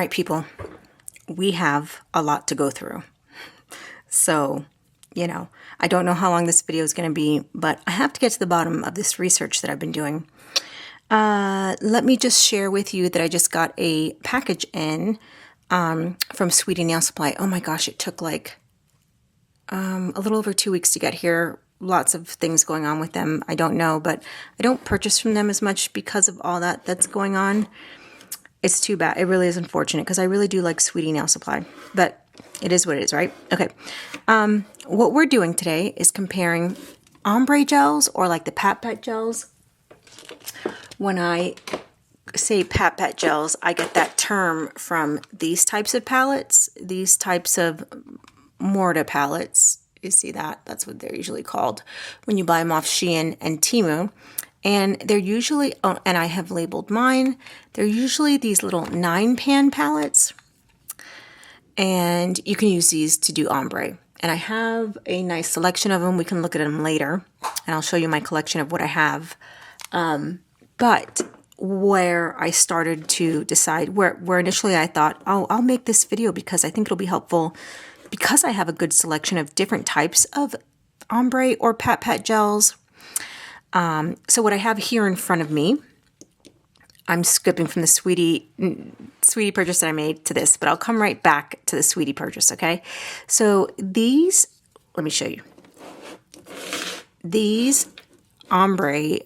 right, people, we have a lot to go through. So, you know, I don't know how long this video is going to be, but I have to get to the bottom of this research that I've been doing. Let me just share with you that I just got a package in from Sweetie Nail Supply. Oh my gosh, it took like a little over 2 weeks to get here. Lots of things going on with them. I don't know, but I don't purchase from them as much because of all that's going on. It's too bad. It really is unfortunate because I really do like Sweetie Nail Supply, but it is what it is, right? Okay. What we're doing today is comparing ombre gels, or like the PatPat gels. When I say PatPat gels, I get that term from these types of palettes, these types of Morta palettes. You see that? That's what they're usually called when you buy them off SHEIN and Temu. And they're usually, oh, and I have labeled mine, they're usually these little 9-pan palettes. And you can use these to do ombre. And I have a nice selection of them. We can look at them later. And I'll show you my collection of what I have. But where I started to decide, where initially I thought, oh, I'll make this video because I think it'll be helpful because I have a good selection of different types of ombre or PatPat gels. So what I have here in front of me, I'm skipping from the Sweetie purchase that I made to this, but I'll come right back to the Sweetie purchase, okay? So these, let me show you. These ombre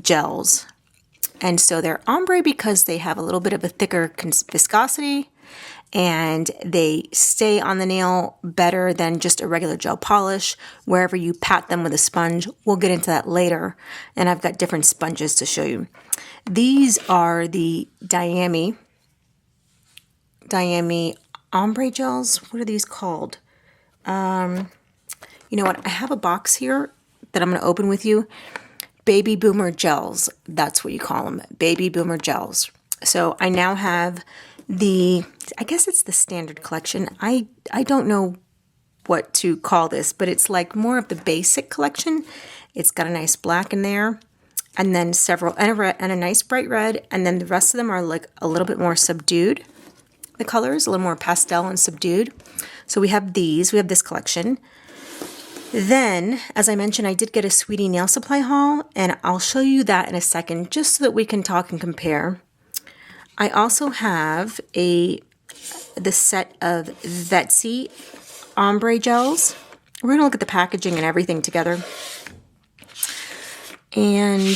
gels, and so they're ombre because they have a little bit of a thicker viscosity, and they stay on the nail better than just a regular gel polish wherever you pat them with a sponge. We'll get into that later, and I've got different sponges to show you. These are the Diami ombre gels. What are these called? You know what? I have a box here that I'm going to open with you. Baby Boomer gels. That's what you call them. Baby Boomer gels. So I now have I guess it's the standard collection. I don't know what to call this, but it's like more of the basic collection. It's got a nice black in there, and then several, and a nice bright red, and then the rest of them are like a little bit more subdued. The colors, a little more pastel and subdued. So we have these, we have this collection. Then, as I mentioned, I did get a Sweetie Nail Supply haul, and I'll show you that in a second, just so that we can talk and compare. I also have the set of Vetsy ombre gels. We're going to look at the packaging and everything together. And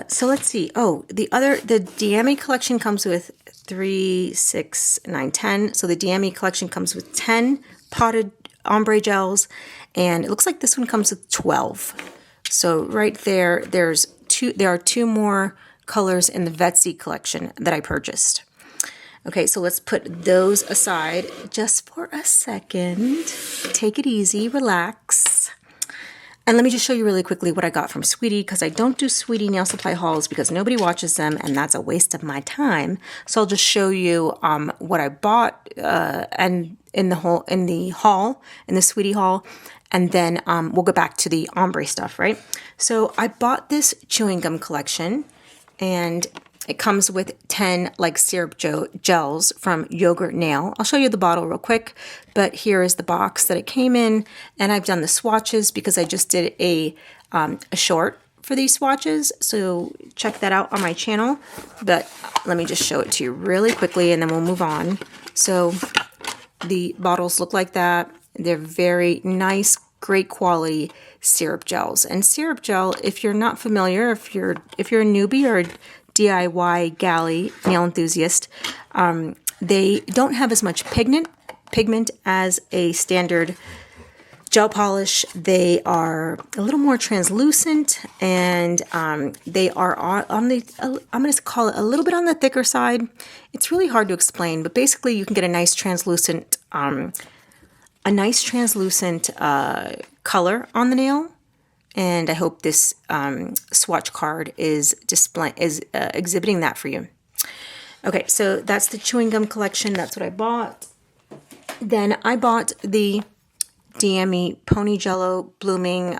so let's see. Oh, the Diami collection comes with 3, 6, 9, 10. So the Diami collection comes with 10 potted ombre gels, and it looks like this one comes with 12. So right there, there are 2 more colors in the Vetsy collection that I purchased. Okay, so let's put those aside just for a second. Take it easy, relax. And let me just show you really quickly what I got from Sweetie, because I don't do Sweetie Nail Supply hauls because nobody watches them, and that's a waste of my time. So I'll just show you what I bought and in the Sweetie haul, and then we'll go back to the ombre stuff, right? So I bought this chewing gum collection, and it comes with 10 like syrup gels from Yogurt Nail. I'll show you the bottle real quick, but here is the box that it came in, and I've done the swatches because I just did a short for these swatches, so check that out on my channel. But let me just show it to you really quickly, and then we'll move on. So the bottles look like that. They're very nice, great quality syrup gels. And syrup gel, if you're not familiar, if you're a newbie or a DIY galley nail enthusiast, they don't have as much pigment as a standard gel polish. They are a little more translucent, and they are on the, I'm going to call it a little bit on the thicker side. It's really hard to explain, but basically you can get a nice translucent color on the nail. And I hope this swatch card is exhibiting that for you. Okay, so that's the chewing gum collection. That's what I bought. Then I bought the Diami Pony Jello Blooming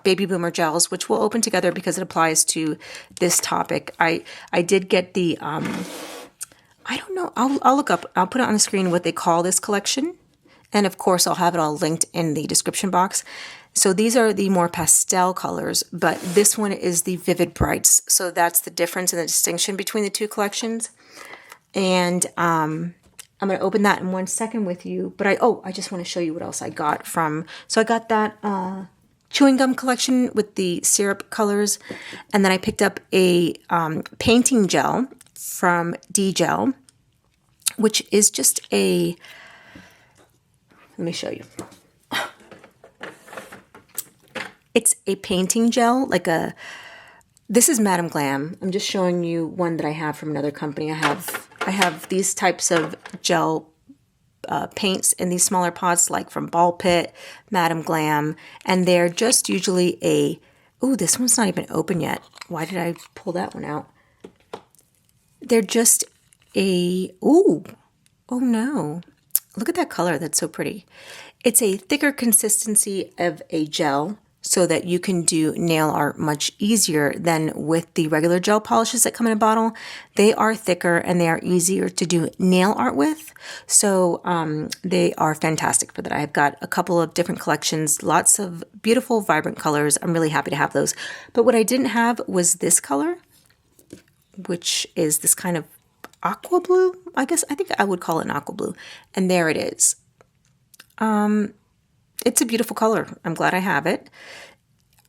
Baby Boomer Gels, which we'll open together because it applies to this topic. I did get the I don't know. I'll look up. I'll put it on the screen what they call this collection. And of course, I'll have it all linked in the description box. So these are the more pastel colors, but this one is the Vivid Brights. So that's the difference and the distinction between the two collections. And I'm going to open that in 1 second with you. But I just want to show you what else I got from. So I got that chewing gum collection with the syrup colors. And then I picked up a painting gel from D-Gel, which is just a, let me show you. It's a painting gel, like this is Madame Glam. I'm just showing you one that I have from another company. I have these types of gel paints in these smaller pots, like from Ball Pit, Madame Glam, and they're just usually this one's not even open yet. Why did I pull that one out? They're just oh no. Look at that color, that's so pretty. It's a thicker consistency of a gel, so that you can do nail art much easier than with the regular gel polishes that come in a bottle. They are thicker and they are easier to do nail art with. So they are fantastic for that. I've got a couple of different collections, lots of beautiful, vibrant colors. I'm really happy to have those. But what I didn't have was this color, which is this kind of aqua blue. I think I would call it an aqua blue. And there it is. It's a beautiful color. I'm glad I have it.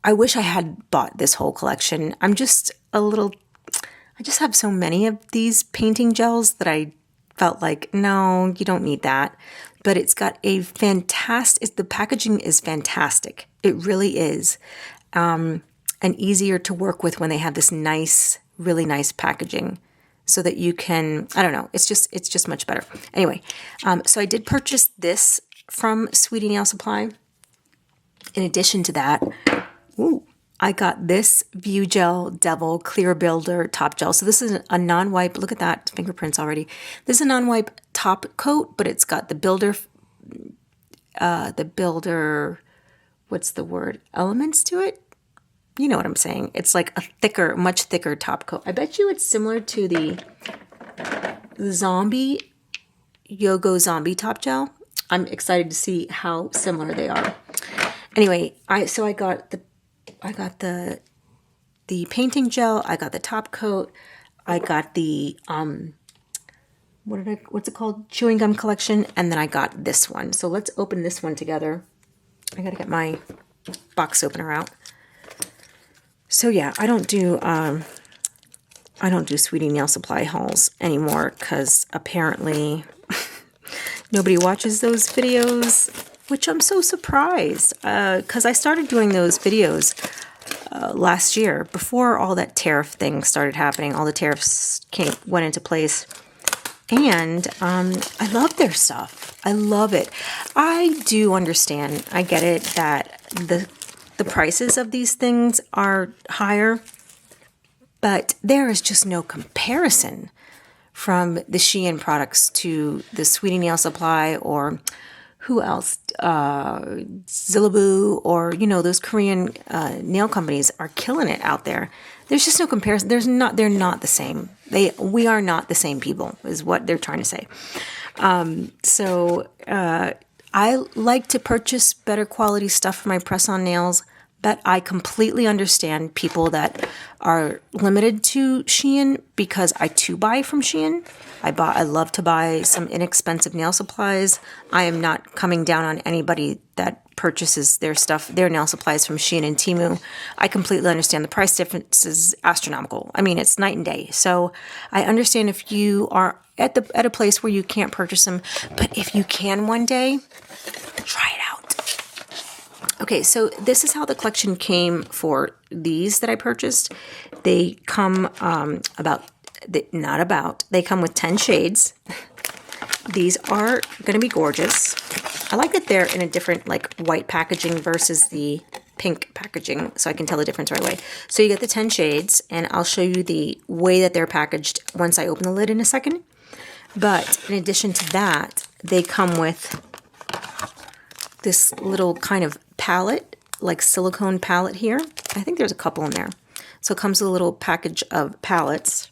I wish I had bought this whole collection. I just have so many of these painting gels that I felt like, no, you don't need that. But it's got a the packaging is fantastic. It really is. And easier to work with when they have this nice, really nice packaging. So that you can, I don't know, it's just much better. Anyway, so I did purchase this from Sweetie Nail Supply. In addition to that, I got this View Gel Devil Clear Builder Top Gel. So this is a non-wipe. Look at that, fingerprints already. This is a non-wipe top coat, but it's got the builder, what's the word? Elements to it? You know what I'm saying. It's like a thicker, much thicker top coat. I bet you it's similar to the Yogo Zombie Top Gel. I'm excited to see how similar they are. Anyway, I got the painting gel, I got the top coat, I got the what's it called? Chewing gum collection, and then I got this one. So let's open this one together. I gotta get my box opener out. So yeah, I don't do Sweetie Nail Supply hauls anymore because apparently nobody watches those videos, which I'm so surprised because I started doing those videos last year before all that tariff thing started happening. All the tariffs went into place. And I love their stuff. I love it. I do understand. I get it that the prices of these things are higher, but there is just no comparison from the SHEIN products to the Sweetie Nail Supply or who else? Zillaboo or, those Korean nail companies are killing it out there. There's just no comparison. They're not the same. We are not the same people is what they're trying to say. So I like to purchase better quality stuff for my press-on nails, but I completely understand people that are limited to SHEIN because I too buy from SHEIN. I love to buy some inexpensive nail supplies. I am not coming down on anybody that purchases their nail supplies from SHEIN and Temu. I completely understand the price difference is astronomical. I mean, it's night and day. So I understand if you are at a place where you can't purchase them, but if you can one day, try it out. Okay, so this is how the collection came for these that I purchased. They come they come with 10 shades. These are going to be gorgeous. I like that they're in a different white packaging versus the pink packaging, so I can tell the difference right away. So you get the 10 shades, and I'll show you the way that they're packaged once I open the lid in a second. But in addition to that, they come with this little kind of palette, like silicone palette here. I think there's a couple in there. So it comes with a little package of palettes.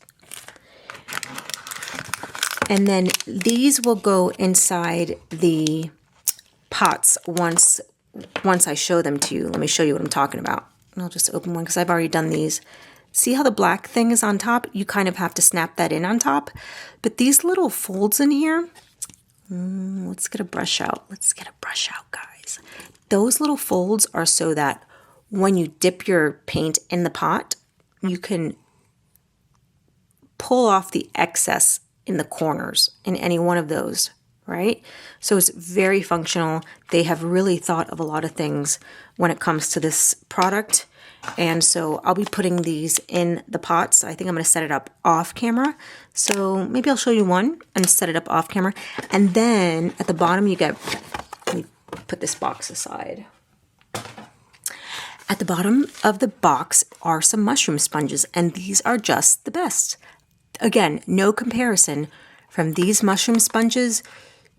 And then these will go inside the pots once I show them to you. Let me show you what I'm talking about. And I'll just open one because I've already done these. See how the black thing is on top? You kind of have to snap that in on top. But these little folds in here, let's get a brush out. Let's get a brush out, guys. Those little folds are so that when you dip your paint in the pot, you can pull off the excess in the corners in any one of those, right? So it's very functional. They have really thought of a lot of things when it comes to this product. And so I'll be putting these in the pots. I think I'm going to set it up off camera. So maybe I'll show you one and set it up off camera. And then at the bottom you get, let me put this box aside. At the bottom of the box are some mushroom sponges, and these are just the best. Again, no comparison from these mushroom sponges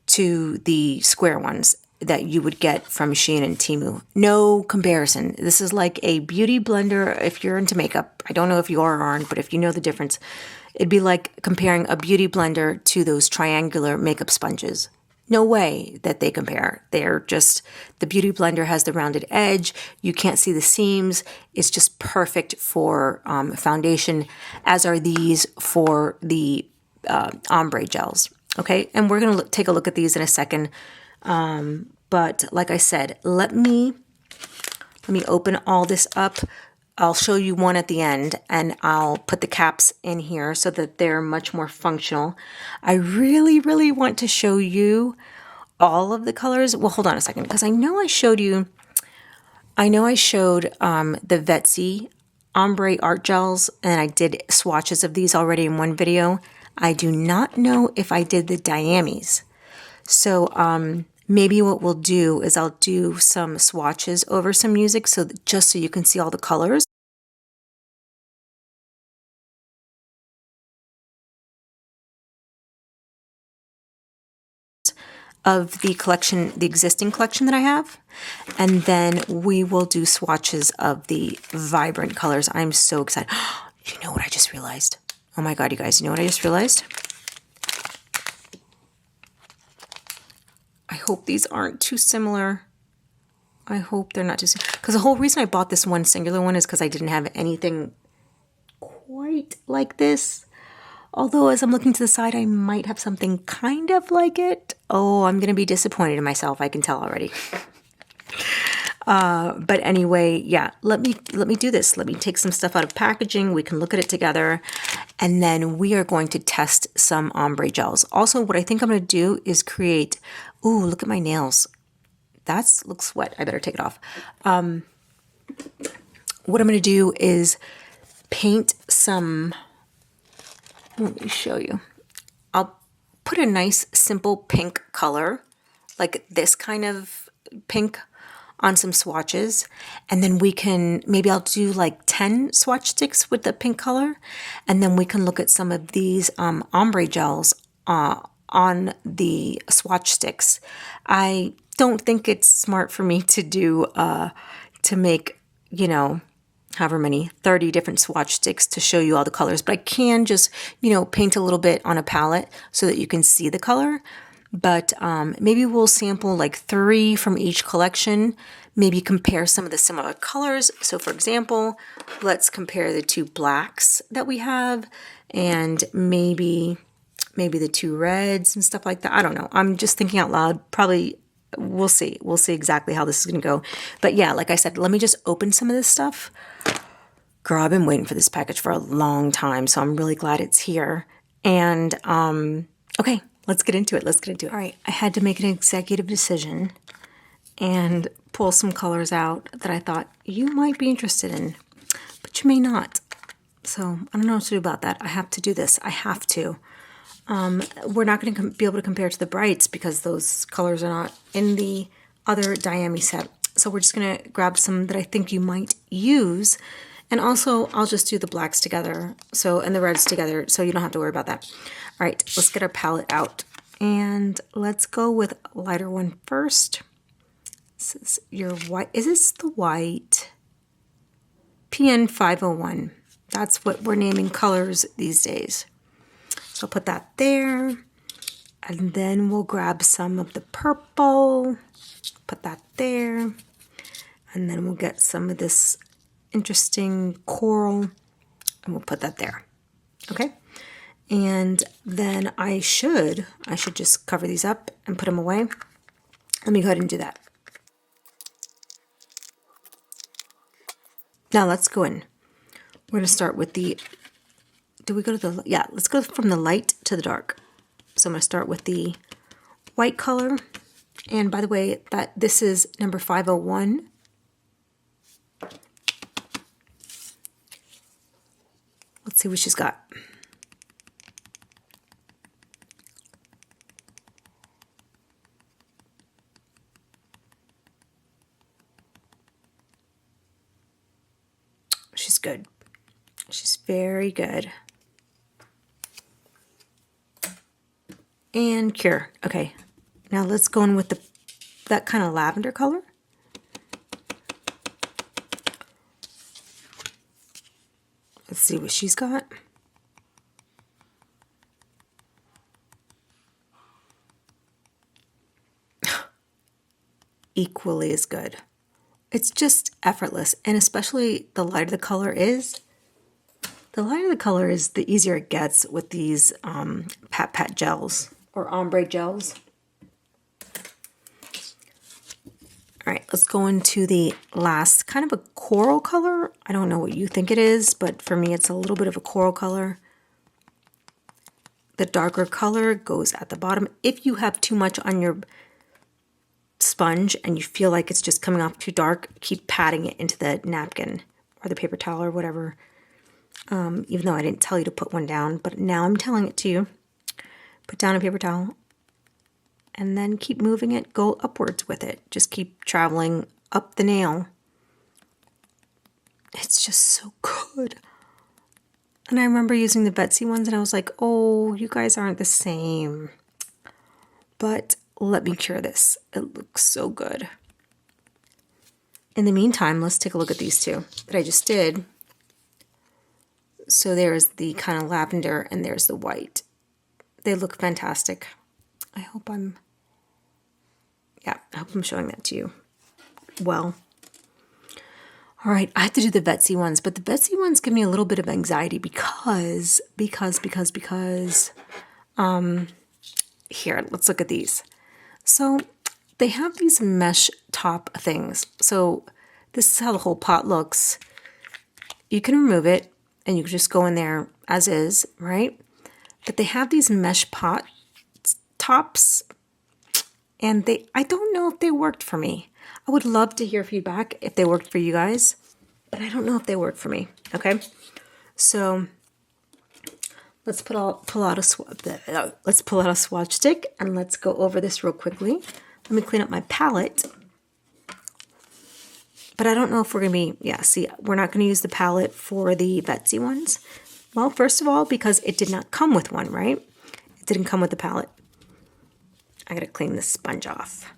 to the square ones that you would get from SHEIN and Temu. No comparison. This is like a beauty blender if you're into makeup. I don't know if you are or aren't, but if you know the difference, it'd be like comparing a beauty blender to those triangular makeup sponges. No way that they compare. They're just, the beauty blender has the rounded edge. You can't see the seams. It's just perfect for foundation, as are these for the ombre gels. Okay, and we're going to take a look at these in a second. But like I said, let me open all this up. I'll show you one at the end, and I'll put the caps in here so that they're much more functional. I really, really want to show you all of the colors. Well, hold on a second, because I know I showed the Vetsy Ombre art gels, and I did swatches of these already in one video. I do not know if I did the Diamis. So maybe what we'll do is I'll do some swatches over some music just so you can see all the colors. Of the collection, the existing collection that I have. And then we will do swatches of the vibrant colors. I'm so excited. You know what I just realized? Oh my God, you guys, you know what I just realized? I hope these aren't too similar. I hope they're not too similar. Because the whole reason I bought this one singular one is because I didn't have anything quite like this. Although as I'm looking to the side, I might have something kind of like it. Oh, I'm going to be disappointed in myself. I can tell already. But anyway, yeah, let me do this. Let me take some stuff out of packaging. We can look at it together. And then we are going to test some ombre gels. Also, what I think I'm going to do is create, ooh, look at my nails. That looks wet. I better take it off. What I'm going to do is paint some, let me show you. I'll put a nice simple pink color, like this kind of pink, on some swatches, and then we can, maybe I'll do like 10 swatch sticks with the pink color, and then we can look at some of these ombre gels on the swatch sticks. I don't think it's smart for me to do, to make, you know, however many, 30 different swatch sticks to show you all the colors, but I can just, you know, paint a little bit on a palette so that you can see the color. But maybe we'll sample like 3 from each collection, maybe compare some of the similar colors. So for example, let's compare the 2 blacks that we have, and maybe the 2 reds and stuff like that. I don't know. I'm just thinking out loud. Probably we'll see. We'll see exactly how this is going to go. But yeah, like I said, let me just open some of this stuff. Girl, I've been waiting for this package for a long time, so I'm really glad it's here. And okay. Let's get into it. Let's get into it. All right. I had to make an executive decision and pull some colors out that I thought you might be interested in, but you may not. So I don't know what to do about that. I have to do this. I have to. We're not going to be able to compare to the brights because those colors are not in the other Diami set. So we're just going to grab some that I think you might use. And also, I'll just do the blacks together, and the reds together, so you don't have to worry about that. All right, let's get our palette out. And let's go with a lighter one first. This is your white. Is this the white? PN 501. That's what we're naming colors these days. So I'll put that there. And then we'll grab some of the purple, put that there. And then we'll get some of this interesting coral and we'll put that there. Okay? And then I should just cover these up and put them away. Let me go ahead and do that. Now let's go in. We're going to start with the, do we go to the, yeah, let's go from the light to the dark. So I'm going to start with the white color. And by the way, this is number 501. Let's see what she's got. She's good. She's very good. And Cure. Okay. Now let's go in with that kind of lavender color. Let's see what she's got. Equally as good. It's just effortless, and especially the lighter the color is, the easier it gets with these PatPat gels or ombre gels. All right, let's go into the last kind of a coral color. I don't know what you think it is, but for me it's a little bit of a coral color. The darker color goes at the bottom. If you have too much on your sponge and you feel like it's just coming off too dark, keep patting it into the napkin or the paper towel or whatever. Even though I didn't tell you to put one down, but now I'm telling it to you. Put down a paper towel and then keep moving it, go upwards with it. Just keep traveling up the nail. It's just so good. And I remember using the Vetsy ones and I was like, oh, you guys aren't the same. But let me cure this. It looks so good. In the meantime, let's take a look at these two that I just did. So there's the kind of lavender and there's the white. They look fantastic. I hope I'm showing that to you well. All right, I have to do the Vetsy ones, but the Vetsy ones give me a little bit of anxiety because here, let's look at these. So they have these mesh top things. So this is how the whole pot looks. You can remove it and you can just go in there as is, right? But they have these mesh pot tops and I don't know if they worked for me. I would love to hear feedback if they worked for you guys, but I don't know if they work for me, okay? So let's pull out a swatch stick and let's go over this real quickly. Let me clean up my palette. But I don't know if we're going to be, see, we're not going to use the palette for the Vetsy ones. Well, first of all, because it did not come with one, right? It didn't come with the palette. I got to clean this sponge off.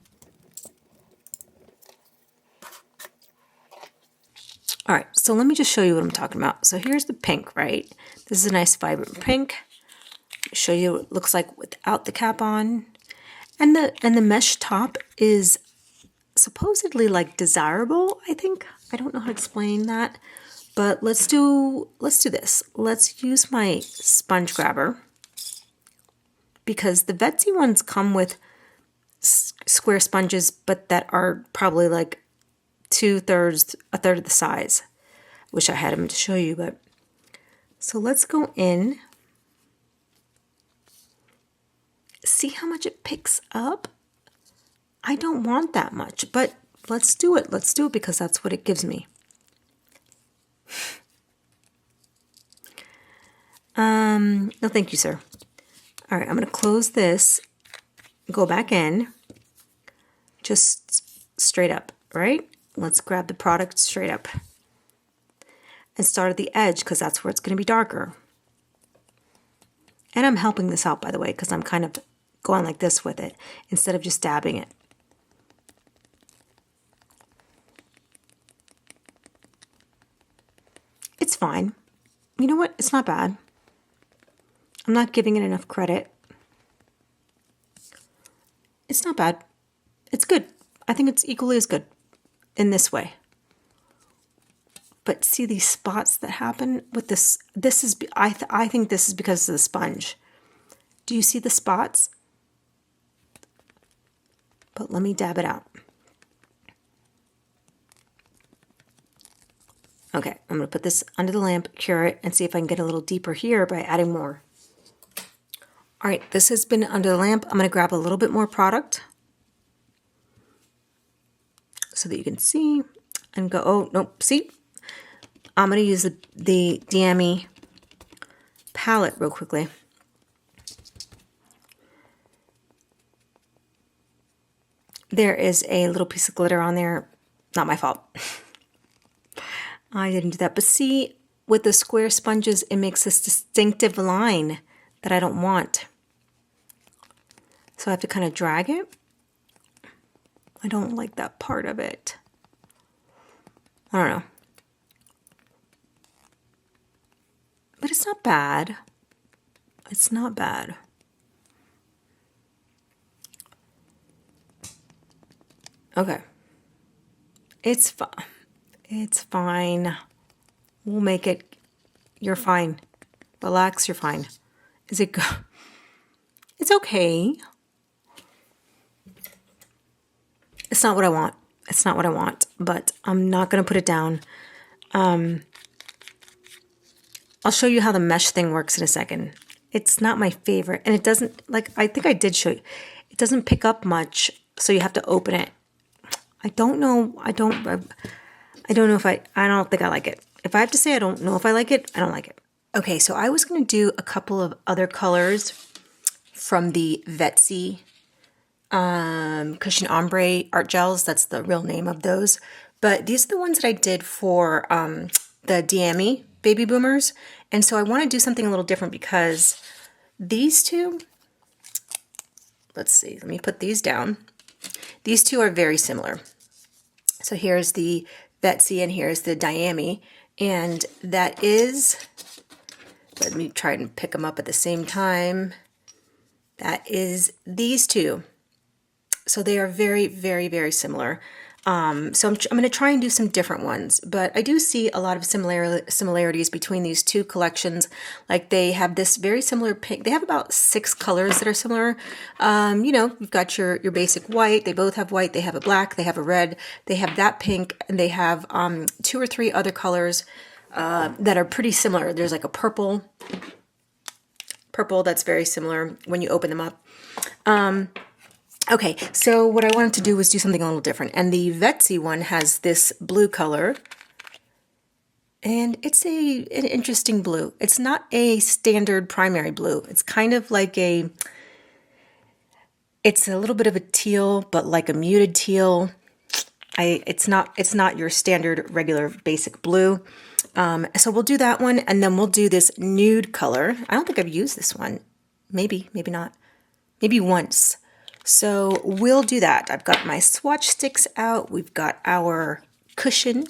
All right, so let me just show you what I'm talking about. So here's the pink, right? This is a nice vibrant pink. Show you what it looks like without the cap on. And the mesh top is supposedly like desirable, I think. I don't know how to explain that. But let's do this. Let's use my sponge grabber because the Vetsy ones come with square sponges, but that are probably like a third of the size. Wish I had them to show you, but so let's go in. See how much it picks up? I don't want that much, but let's do it. Let's do it because that's what it gives me. No, thank you, sir. All right, I'm going to close this, go back in, just straight up, right? Let's grab the product straight up and start at the edge because that's where it's going to be darker. And I'm helping this out, by the way, because I'm kind of going like this with it instead of just dabbing it. It's fine. You know what? It's not bad. I'm not giving it enough credit. It's not bad. It's good. I think it's equally as good in this way. But see these spots that happen with this? This is, I think this is because of the sponge. Do you see the spots? But let me dab it out. Okay, I'm going to put this under the lamp, cure it, and see if I can get a little deeper here by adding more. All right, this has been under the lamp. I'm going to grab a little bit more product so that you can see and go, oh, nope, see? I'm going to use the Diami palette real quickly. There is a little piece of glitter on there. Not my fault. I didn't do that. But see, with the square sponges, it makes this distinctive line that I don't want. So I have to kind of drag it. I don't like that part of it. I don't know. But it's not bad. It's not bad. Okay. It's fine. It's fine. We'll make it. You're fine. Relax, you're fine. Is it good? It's okay. It's not what I want. It's not what I want, but I'm not going to put it down. I'll show you how the mesh thing works in a second. It's not my favorite, and it doesn't, like, I think I did show you. It doesn't pick up much, so you have to open it. I don't know. I don't know if I don't think I like it. If I have to say I don't know if I like it, I don't like it. Okay, so I was going to do a couple of other colors from the Vetsy Cushion Ombre art gels. That's the real name of those. But these are the ones that I did for the Diami baby boomers. And so I want to do something a little different because these two, let's see, let me put these down. These two are very similar. So here's the Vetsy and here's the Diami. And that is, let me try and pick them up at the same time. That is these two. So they are very, very, very similar. So I'm going to try and do some different ones, but I do see a lot of similarities between these two collections. Like they have this very similar pink. They have about 6 colors that are similar. You know, you've got your basic white. They both have white. They have a black. They have a red. They have that pink, and they have 2 or 3 other colors that are pretty similar. There's like a purple that's very similar when you open them up. Okay, so what I wanted to do was do something a little different. And the Vetsy one has this blue color. And it's an interesting blue. It's not a standard primary blue. It's kind of like it's a little bit of a teal, but like a muted teal. It's not your standard regular basic blue. So we'll do that one, and then we'll do this nude color. I don't think I've used this one. Maybe not. Maybe once. So we'll do that. I've got my swatch sticks out. We've got our cushion.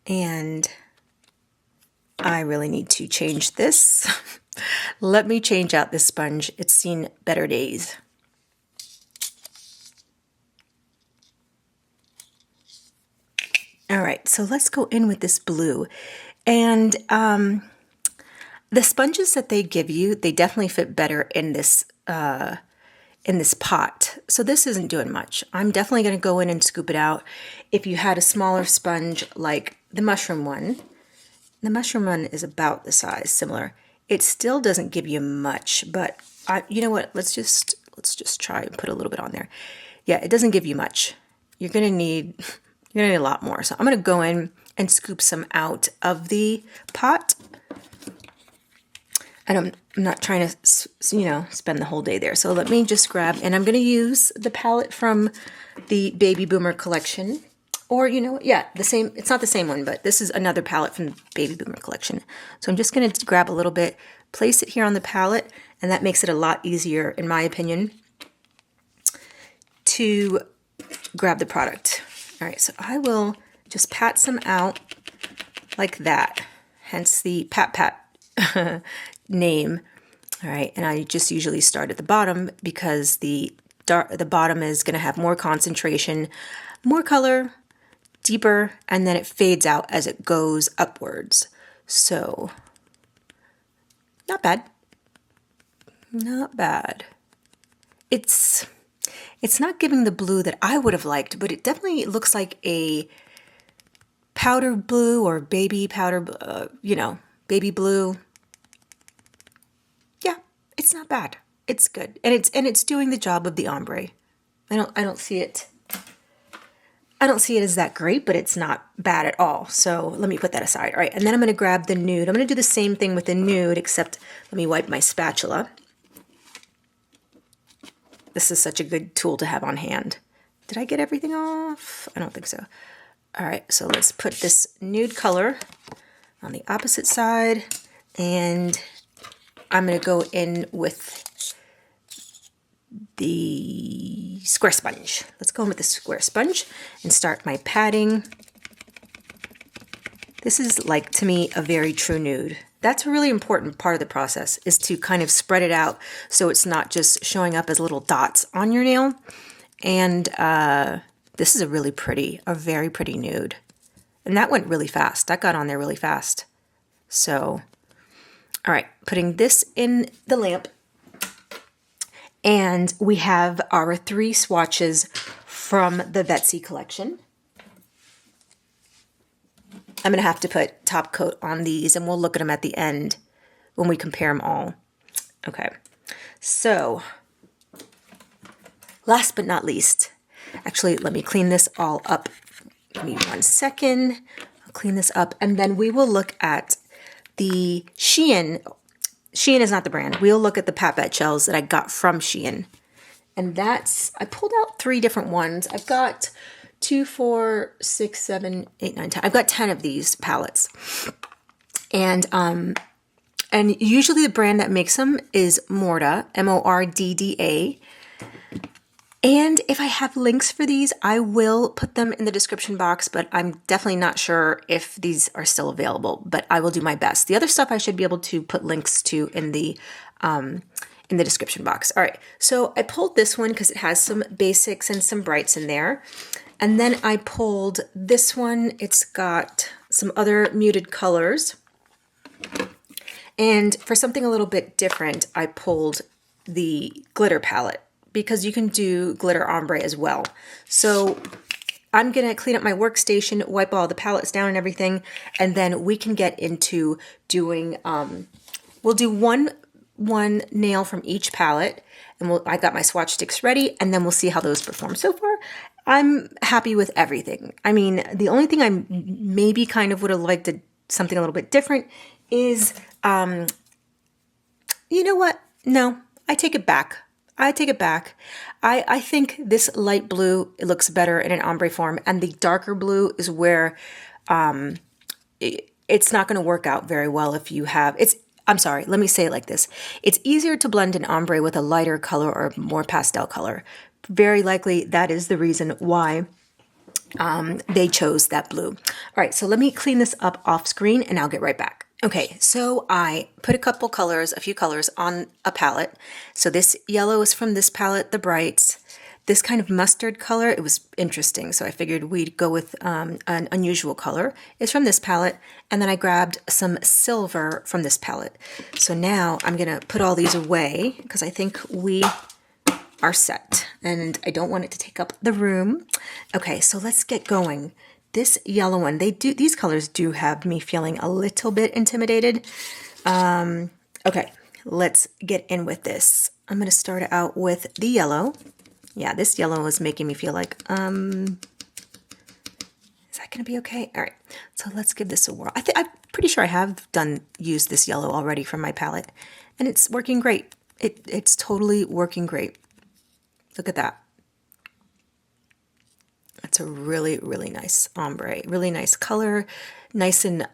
And I really need to change this. Let me change out this sponge. It's seen better days. All right, so let's go in with this blue. And the sponges that they give you, they definitely fit better in this pot. So this isn't doing much. I'm definitely going to go in and scoop it out. If you had a smaller sponge like the mushroom one is about the size, similar. It still doesn't give you much, but you know what? Let's just try and put a little bit on there. Yeah, it doesn't give you much. You're gonna need a lot more. So I'm gonna go in and scoop some out of the pot. And I'm not trying to, spend the whole day there. So let me just grab, and I'm going to use the palette from the Baby Boomer collection. Or, the same, it's not the same one, but this is another palette from the Baby Boomer collection. So I'm just going to grab a little bit, place it here on the palette, and that makes it a lot easier, in my opinion, to grab the product. All right, so I will just pat some out like that, hence the PatPat name. All right, and I just usually start at the bottom because the bottom is going to have more concentration, more color, deeper, and then it fades out as it goes upwards. So, not bad. Not bad. It's not giving the blue that I would have liked, but it definitely looks like a powder blue or baby powder, you know, baby blue. Yeah, it's not bad. It's good, and it's doing the job of the ombre. I don't see it. I don't see it as that great, but it's not bad at all. So let me put that aside. All right, and then I'm going to grab the nude. I'm going to do the same thing with the nude, except let me wipe my spatula. This is such a good tool to have on hand. Did I get everything off? I don't think so. All right, so let's put this nude color on the opposite side, and I'm going to go in with the square sponge. Let's go in with the square sponge and start my patting. This is, like, to me, a very true nude. That's a really important part of the process, is to kind of spread it out so it's not just showing up as little dots on your nail. And this is a very pretty nude. And that went really fast. That got on there really fast. So, all right, putting this in the lamp. And we have our 3 swatches from the Vetsy collection. I'm going to have to put top coat on these, and we'll look at them at the end when we compare them all. Okay, so last but not least, actually, let me clean this all up. Give me 1 second. I'll clean this up, and then we will look at the SHEIN. SHEIN is not the brand. We'll look at the PatPat shells that I got from SHEIN. And I pulled out 3 different ones. I've got 2, 4, 6, 7, 8, 9, 10. I've got 10 of these palettes. And usually the brand that makes them is Morta, Mordda. And if I have links for these, I will put them in the description box, but I'm definitely not sure if these are still available, but I will do my best. The other stuff I should be able to put links to in the description box. All right, so I pulled this one because it has some basics and some brights in there. And then I pulled this one. It's got some other muted colors. And for something a little bit different, I pulled the glitter palette, because you can do glitter ombre as well. So I'm going to clean up my workstation, wipe all the palettes down and everything, and then we can get into doing, we'll do one nail from each palette, and I got my swatch sticks ready, and then we'll see how those perform. So far, I'm happy with everything. I mean, the only thing I maybe kind of would have liked something a little bit different is, you know what? No, I take it back. I think this light blue, it looks better in an ombre form, and the darker blue is where it's not going to work out very well if you have, I'm sorry, let me say it like this. It's easier to blend an ombre with a lighter color or more pastel color. Very likely that is the reason why they chose that blue. All right, so let me clean this up off screen and I'll get right back. Okay, so I put a few colors on a palette. So this yellow is from this palette, the Brights. This kind of mustard color, it was interesting, so I figured we'd go with an unusual color. It's from this palette, and then I grabbed some silver from this palette. So now I'm gonna put all these away because I think we are set, and I don't want it to take up the room. Okay, so let's get going. This yellow one, these colors do have me feeling a little bit intimidated. Okay, let's get in with this. I'm going to start out with the yellow. Yeah, this yellow is making me feel like, is that going to be okay? All right, so let's give this a whirl. I'm pretty sure I have used this yellow already from my palette, and it's working great. It's totally working great. Look at that. It's a really, really nice ombre, really nice color, nice and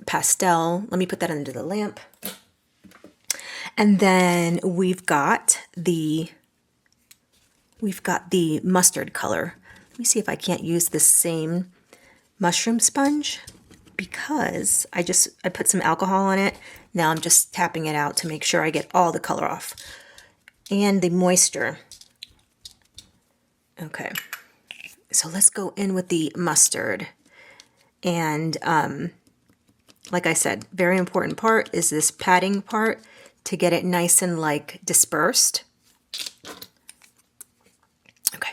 pastel. Let me put that under the lamp. And then we've got the mustard color. Let me see if I can't use the same mushroom sponge. because I put some alcohol on it. Now I'm just tapping it out to make sure I get all the color off and the moisture. Okay, so let's go in with the mustard. And like I said, very important part is this patting part to get it nice and like dispersed. Okay.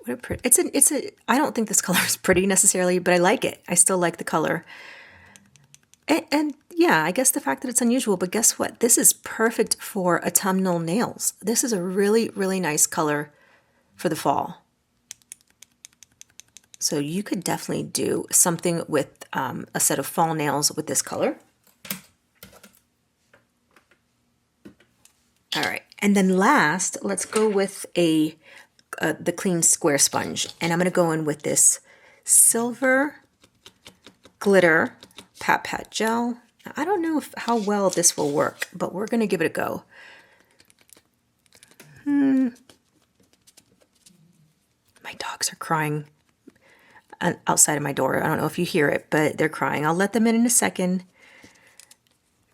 What a pretty, I don't think this color is pretty necessarily, but I like it. I still like the color. And yeah, I guess the fact that it's unusual, but guess what? This is perfect for autumnal nails. This is a really, really nice color for the fall. So you could definitely do something with a set of fall nails with this color. All right, and then last, let's go with the clean square sponge. And I'm gonna go in with this silver glitter PatPat gel. Now, I don't know how well this will work, but we're gonna give it a go. My dogs are crying outside of my door. I don't know if you hear it, but they're crying. I'll let them in a second.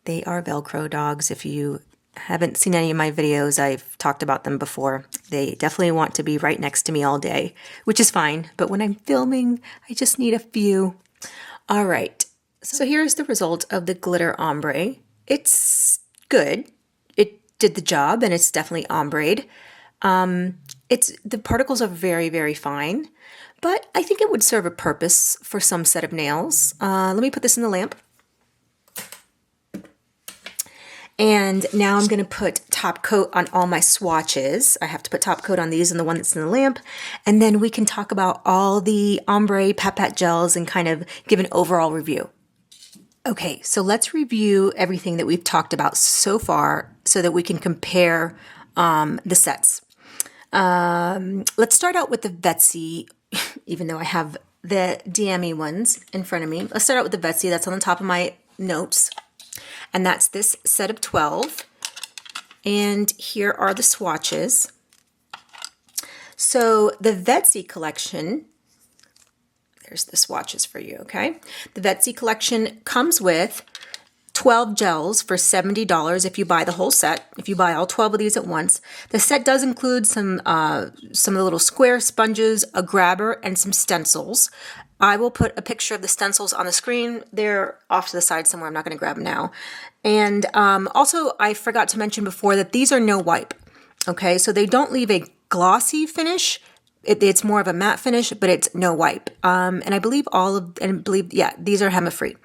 They are Velcro dogs. If you haven't seen any of my videos, I've talked about them before. They definitely want to be right next to me all day, which is fine. But when I'm filming, I just need a few. All right. So here's the result of the glitter ombre. It's good. It did the job, and it's definitely ombre'd. The particles are very, very fine, but I think it would serve a purpose for some set of nails. Let me put this in the lamp. And now I'm going to put top coat on all my swatches. I have to put top coat on these and the one that's in the lamp. And then we can talk about all the ombre PatPat gels and kind of give an overall review. Okay, so let's review everything that we've talked about so far so that we can compare the sets. Let's start out with the Vetsy, even though I have the Diami ones in front of me. Let's start out with the Vetsy. That's on the top of my notes. And that's this set of 12. And here are the swatches. So the Vetsy collection, there's the swatches for you, okay? The Vetsy collection comes with 12 gels for $70 if you buy the whole set, if you buy all 12 of these at once. The set does include some of the little square sponges, a grabber, and some stencils. I will put a picture of the stencils on the screen. They're off to the side somewhere. I'm not going to grab them now. And also, I forgot to mention before that these are no wipe. Okay, so they don't leave a glossy finish. It's more of a matte finish, but it's no wipe. And I believe these are HEMA-free.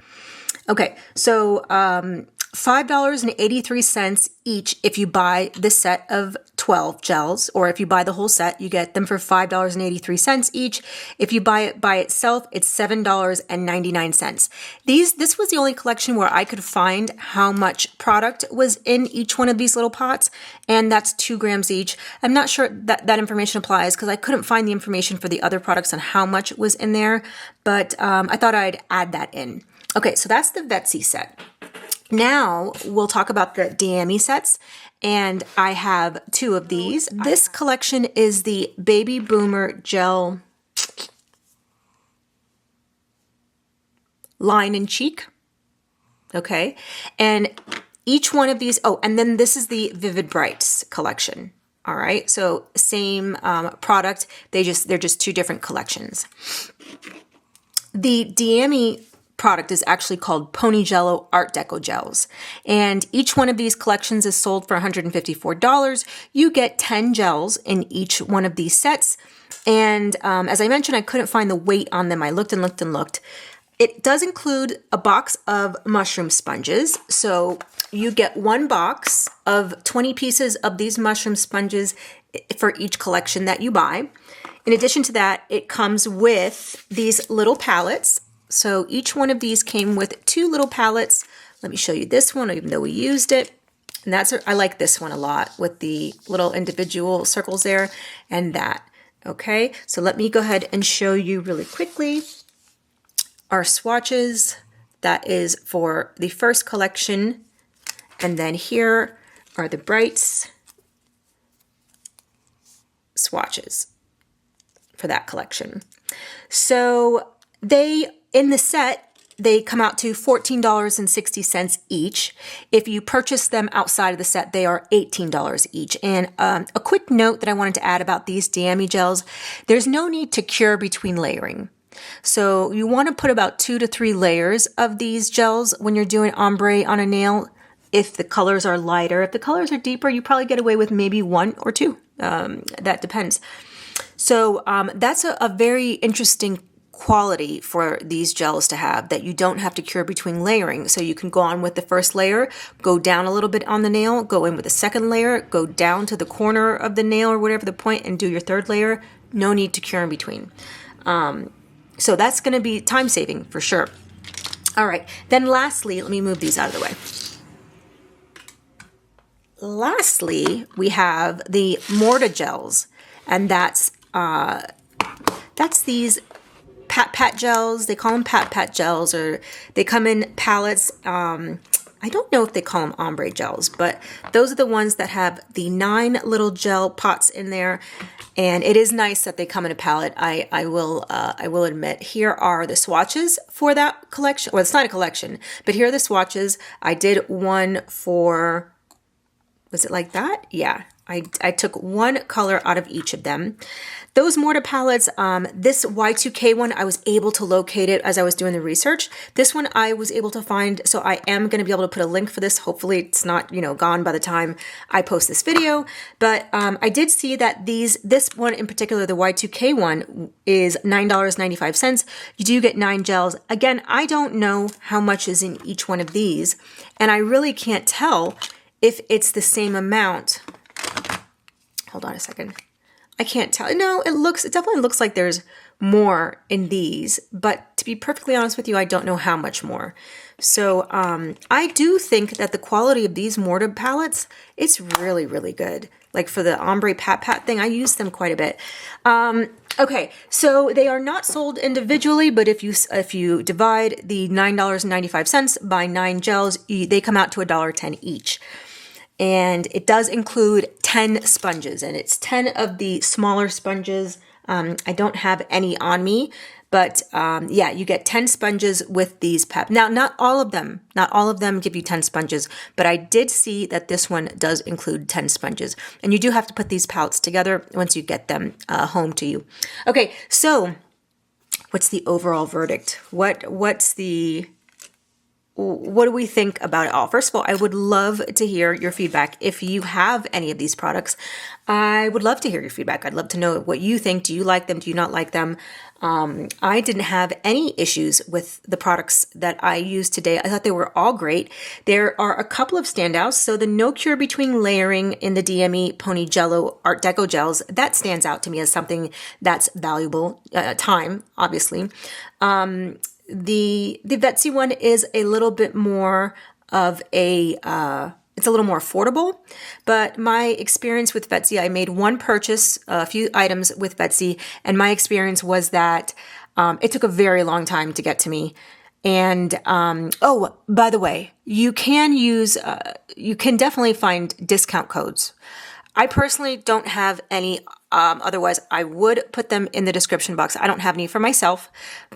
Okay, so $5.83 each if you buy this set of 12 gels, or if you buy the whole set, you get them for $5.83 each. If you buy it by itself, it's $7.99. This was the only collection where I could find how much product was in each one of these little pots, and that's 2 grams each. I'm not sure that information applies because I couldn't find the information for the other products on how much was in there, but I thought I'd add that in. Okay, so that's the Vetsy set. Now we'll talk about the Diami sets, and I have 2 of these. This collection is the Baby Boomer Gel Line and Cheek, okay? And each one of these, and then this is the Vivid Brights collection, all right? So same product, they're just 2 different collections. The Diami product is actually called Pony Jello Art Deco Gels. And each one of these collections is sold for $154. You get 10 gels in each one of these sets. And as I mentioned, I couldn't find the weight on them. I looked and looked and looked. It does include a box of mushroom sponges. So you get 1 box of 20 pieces of these mushroom sponges for each collection that you buy. In addition to that, it comes with these little palettes. So each one of these came with 2 little palettes. Let me show you this one, even though we used it. And I like this one a lot with the little individual circles there and that. Okay, so let me go ahead and show you really quickly our swatches. That is for the first collection. And then here are the Brights swatches for that collection. So In the set, they come out to $14.60 each. If you purchase them outside of the set, they are $18 each. And a quick note that I wanted to add about these Diami gels, there's no need to cure between layering. So you want to put about 2 to 3 layers of these gels when you're doing ombre on a nail. If the colors are lighter, if the colors are deeper, you probably get away with maybe 1 or 2. That depends. So that's a very interesting quality for these gels to have, that you don't have to cure between layering. So you can go on with the first layer, go down a little bit on the nail, go in with the second layer, go down to the corner of the nail or whatever the point, and do your third layer. No need to cure in between. So that's going to be time saving for sure. All right, then lastly, let me move these out of the way. Lastly, we have the Morta gels, and that's these PatPat gels. They call them PatPat gels, or they come in palettes. I don't know if they call them ombre gels, but those are the ones that have the 9 little gel pots in there. And it is nice that they come in a palette. I will admit. Here are the swatches for that collection. Well, it's not a collection, but here are the swatches. I did one for, was it like that? Yeah. I took 1 color out of each of them. Those Morta palettes, this Y2K one, I was able to locate it as I was doing the research. This one I was able to find, so I am going to be able to put a link for this. Hopefully it's not, gone by the time I post this video. But I did see that this one in particular, the Y2K one, is $9.95. You do get 9 gels. Again, I don't know how much is in each one of these, and I really can't tell if it's the same amount. Hold on a second. I can't tell. No, it definitely looks like there's more in these, but to be perfectly honest with you, I don't know how much more. So I do think that the quality of these Morta palettes, it's really, really good. Like for the ombre PatPat thing, I use them quite a bit. Okay, so they are not sold individually, but if you divide the $9.95 by 9 gels, they come out to $1.10 each. And it does include 10 sponges, and it's 10 of the smaller sponges. I don't have any on me, but yeah, you get 10 sponges with these PatPat. Now, not all of them give you 10 sponges, but I did see that this one does include 10 sponges. And you do have to put these palettes together once you get them home to you. Okay, so what's the overall verdict? What do we think about it all? First of all, I would love to hear your feedback. If you have any of these products, I would love to hear your feedback. I'd love to know what you think. Do you like them? Do you not like them? I didn't have any issues with the products that I used today. I thought they were all great. There are a couple of standouts. So the no cure between layering in the Diami Pony Jello Art Deco gels, that stands out to me as something that's valuable. Time, obviously. The Vetsy one is a little bit more of it's a little more affordable, but my experience with Vetsy, I made one purchase, a few items with Vetsy, and my experience was that it took a very long time to get to me. And, oh, by the way, you can definitely find discount codes. I personally don't have any. Otherwise, I would put them in the description box. I don't have any for myself.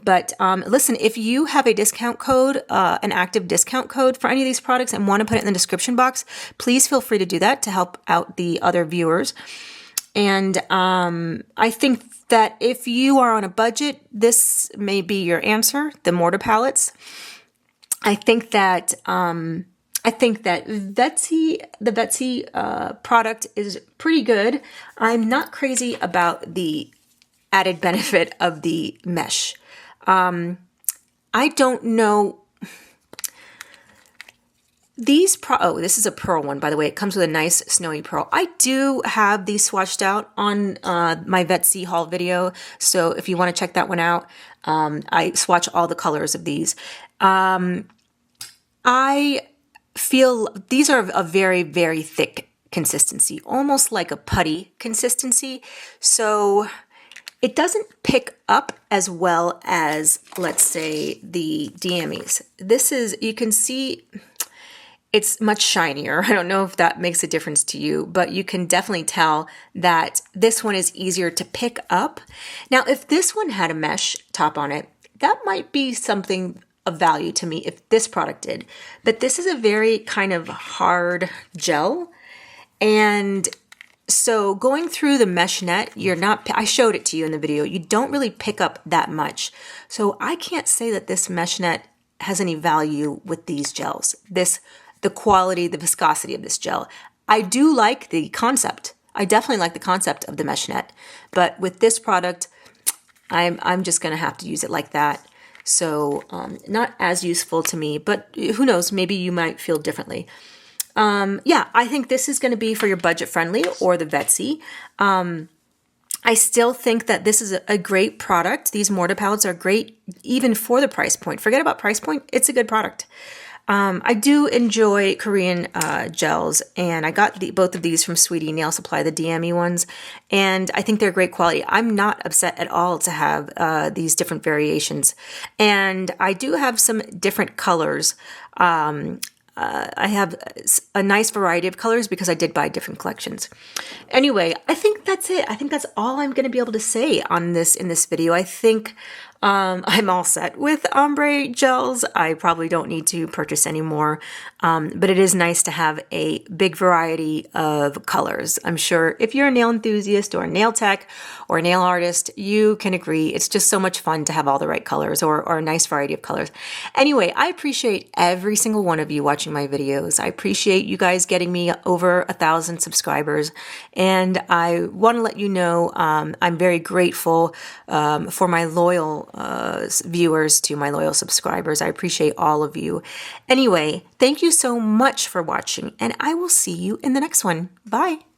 But listen, if you have a discount code, an active discount code for any of these products and want to put it in the description box, please feel free to do that to help out the other viewers. And I think that if you are on a budget, this may be your answer, the Morta palettes. I think that Vetsy, the Vetsy product is pretty good. I'm not crazy about the added benefit of the mesh. I don't know. This is a pearl one, by the way. It comes with a nice snowy pearl. I do have these swatched out on my Vetsy haul video. So if you want to check that one out, I swatch all the colors of these. I feel these are a very, very thick consistency, almost like a putty consistency. So it doesn't pick up as well as, let's say, the Diami's. You can see it's much shinier. I don't know if that makes a difference to you, but you can definitely tell that this one is easier to pick up. Now, if this one had a mesh top on it, that might be something of value to me if this product did. But this is a very kind of hard gel. And so going through the mesh net, I showed it to you in the video, you don't really pick up that much. So I can't say that this mesh net has any value with these gels. The quality, the viscosity of this gel. I do like the concept. I definitely like the concept of the mesh net. But with this product, I'm just going to have to use it like that. So not as useful to me, but who knows, maybe you might feel differently. Yeah, I think this is going to be for your budget friendly or the Vetsy. I still think that this is a great product. These Morta palettes are great even for the price point. Forget about price point. It's a good product. I do enjoy Korean gels, and I got both of these from Sweetie Nail Supply, the Diami ones, and I think they're great quality. I'm not upset at all to have these different variations, and I do have some different colors. I have a nice variety of colors because I did buy different collections. Anyway, I think that's it. I think that's all I'm going to be able to say on this in this video. I think I'm all set with ombre gels. I probably don't need to purchase any more, but it is nice to have a big variety of colors. I'm sure if you're a nail enthusiast or a nail tech or a nail artist, you can agree. It's just so much fun to have all the right colors or a nice variety of colors. Anyway, I appreciate every single one of you watching my videos. I appreciate you guys getting me over 1,000 subscribers, and I want to let you know I'm very grateful for my loyal viewers, to my loyal subscribers. I appreciate all of you. Anyway, thank you so much for watching, and I will see you in the next one. Bye.